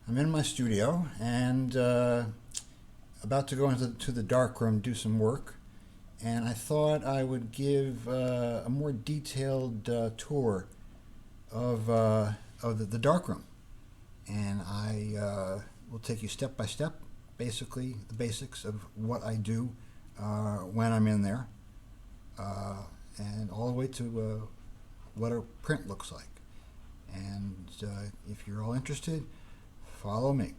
I'm in my studio and about to go into the darkroom, do some work, and I thought I would give a more detailed tour of the darkroom, and I will take you step by step, basically the basics of what I do when I'm in there, and all the way to what a print looks like. And if you're all interested, follow me.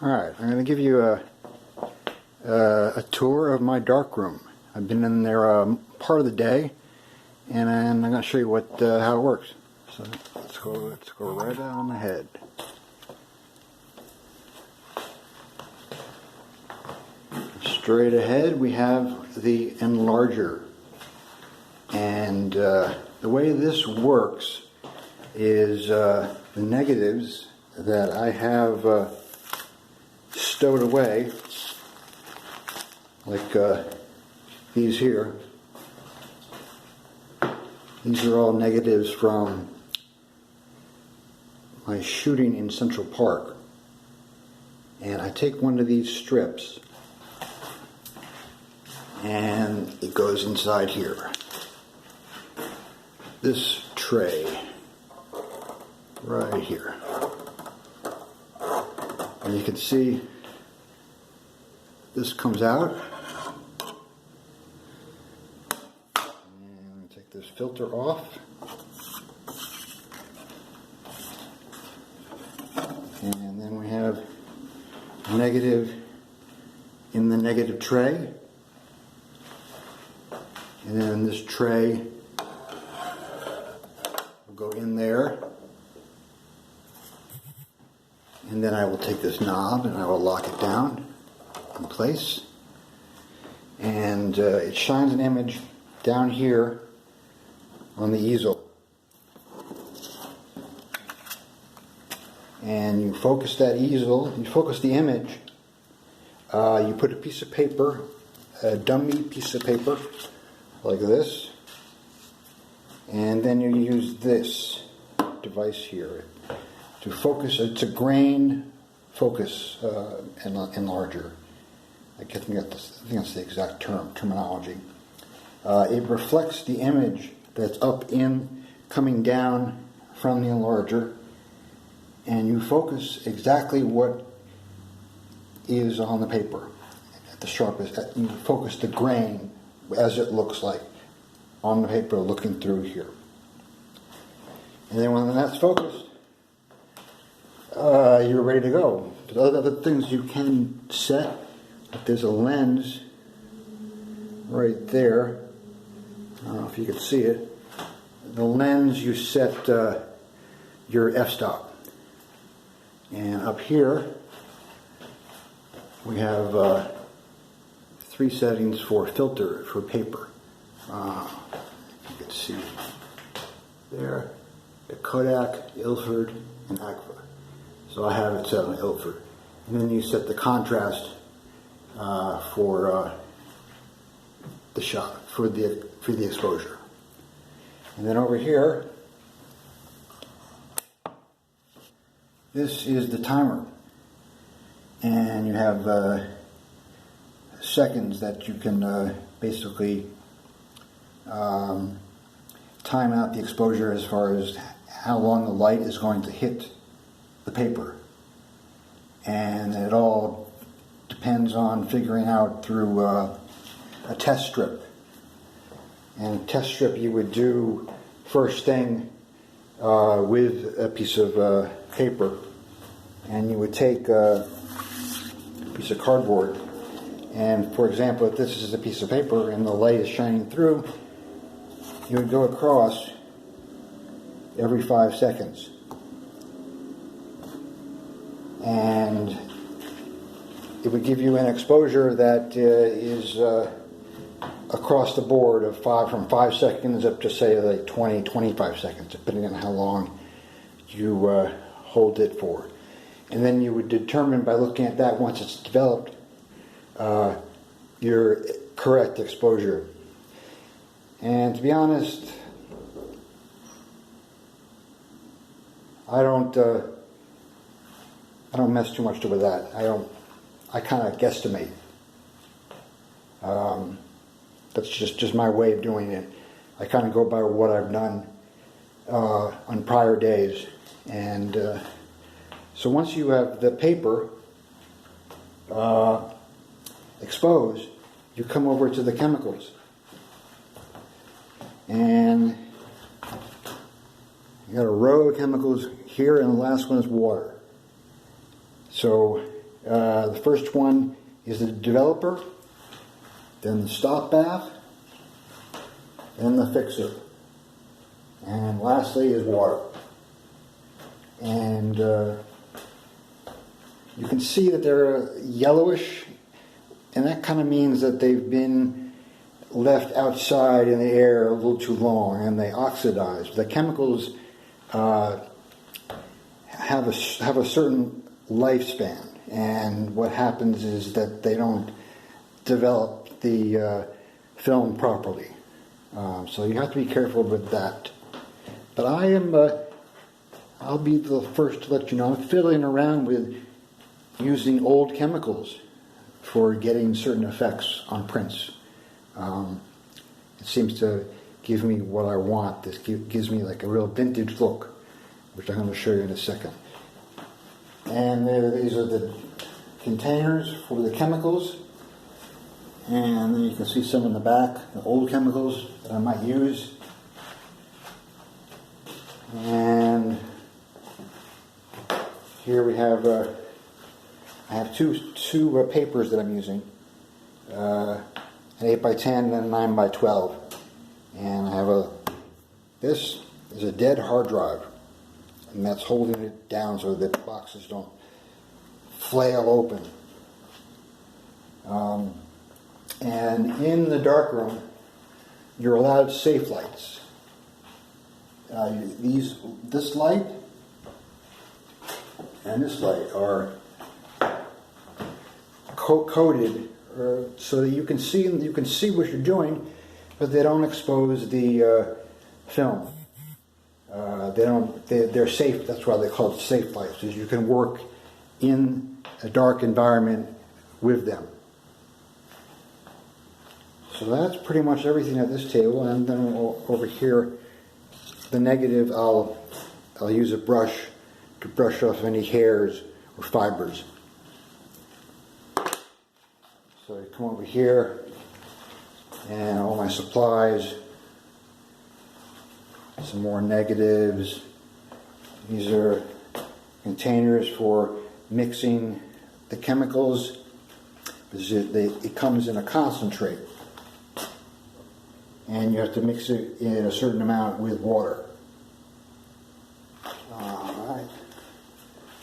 Alright, I'm going to give you a tour of my darkroom. I've been in there part of the day, and I'm going to show you how it works. So let's go right on ahead. Straight ahead we have the enlarger, and the way this works is the negatives that I have stowed away, like these here. These are all negatives from my shooting in Central Park, and I take one of these strips and it goes inside here, this tray right here, and you can see this comes out, and take this filter off, and then we have negative in the negative tray. And then this tray will go in there, and then I will take this knob and I will lock it down in place, and it shines an image down here on the easel, and you focus that easel, you focus the image, you put a piece of paper, a dummy piece of paper like this, and then you use this device here to focus. It's a grain focus enlarger. I think that's the exact terminology. It reflects the image that's coming down from the enlarger, and you focus exactly what is on the paper at the sharpest. You focus the grain as it looks like on the paper looking through here. And then when that's focused, you're ready to go. There's other things you can set. If there's a lens right there, I don't know if you can see it. The lens, you set your f-stop. And up here we have 3 settings for filter for paper. If you can see there, the Kodak, Ilford, and Agfa. So I have it set on Ilford. And then you set the contrast for the shot, for the exposure. And then over here, this is the timer, and you have seconds that you can basically time out the exposure as far as how long the light is going to hit the paper, and it all depends on figuring out through a test strip. And a test strip you would do first thing with a piece of paper, and you would take a piece of cardboard, and for example, if this is a piece of paper and the light is shining through, you would go across every 5 seconds, and it would give you an exposure that is across the board of from 5 seconds up to say like 20-25 seconds, depending on how long you hold it for. And then you would determine by looking at that, once it's developed, your correct exposure. And to be honest, I don't mess too much with that. I kind of guesstimate. That's just my way of doing it. I kind of go by what I've done on prior days. And so once you have the paper exposed, you come over to the chemicals. And you got a row of chemicals here, and the last one is water. So the first one is the developer, then the stop bath, then the fixer, and lastly is water. And you can see that they're yellowish, and that kind of means that they've been left outside in the air a little too long, and they oxidize. The chemicals have a certain lifespan, and what happens is that they don't develop the film properly. So you have to be careful with that. But I'll be the first to let you know, I'm fiddling around with using old chemicals for getting certain effects on prints. It seems to give me what I want. This gives me like a real vintage look, which I'm going to show you in a second. And these are the containers for the chemicals. And then you can see some in the back, the old chemicals that I might use. And here we have, I have two papers that I'm using. An 8x10 and a 9x12. And I have this is a dead hard drive. And that's holding it down so that the boxes don't flail open. And in the darkroom, you're allowed safe lights. This light and this light are coated so that you can see what you're doing, but they don't expose the film. They're safe. That's why they call it safe lights, because you can work in a dark environment with them. So that's pretty much everything at this table. And then over here, the negative, I'll use a brush to brush off any hairs or fibers. So I come over here, and all my supplies, some more negatives. These are containers for mixing the chemicals. It comes in a concentrate, and you have to mix it in a certain amount with water. Alright.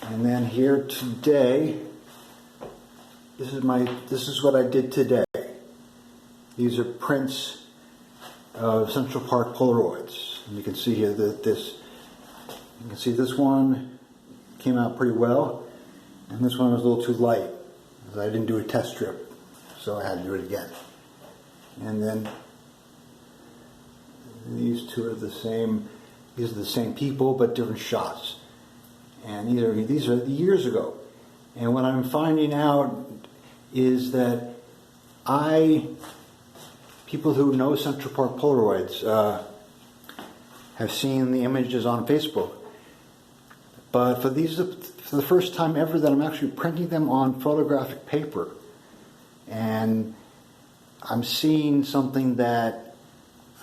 And then here today, this is what I did today. These are prints of Central Park Polaroids. And you can see here that this one came out pretty well, and this one was a little too light, because I didn't do a test strip, so I had to do it again. And then these two are the same. These are the same people, but different shots. And these are years ago. And what I'm finding out is that people who know Central Park Polaroids have seen the images on Facebook. But for the first time ever that I'm actually printing them on photographic paper. And I'm seeing something that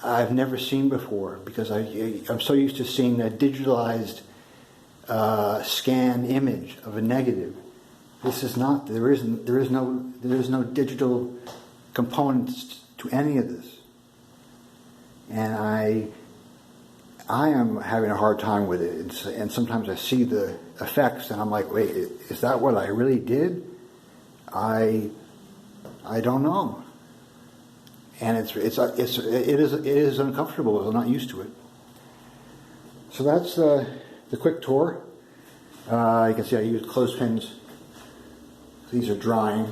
I've never seen before, because I'm so used to seeing a digitalized scan image of a negative. This is not. There is no digital components to any of this, and I am having a hard time with it. And sometimes I see the effects, and I'm like, wait, is that what I really did? I don't know. And it is uncomfortable. I'm not used to it. So that's the quick tour. You can see I used clothespins. These are drying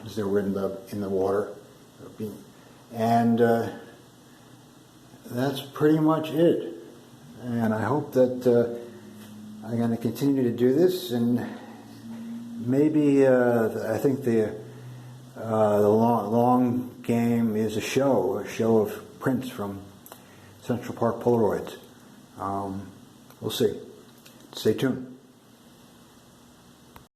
as they were in the water, and that's pretty much it. And I hope that I'm going to continue to do this, and maybe I think the long game is a show of prints from Central Park Polaroids. We'll see. Stay tuned.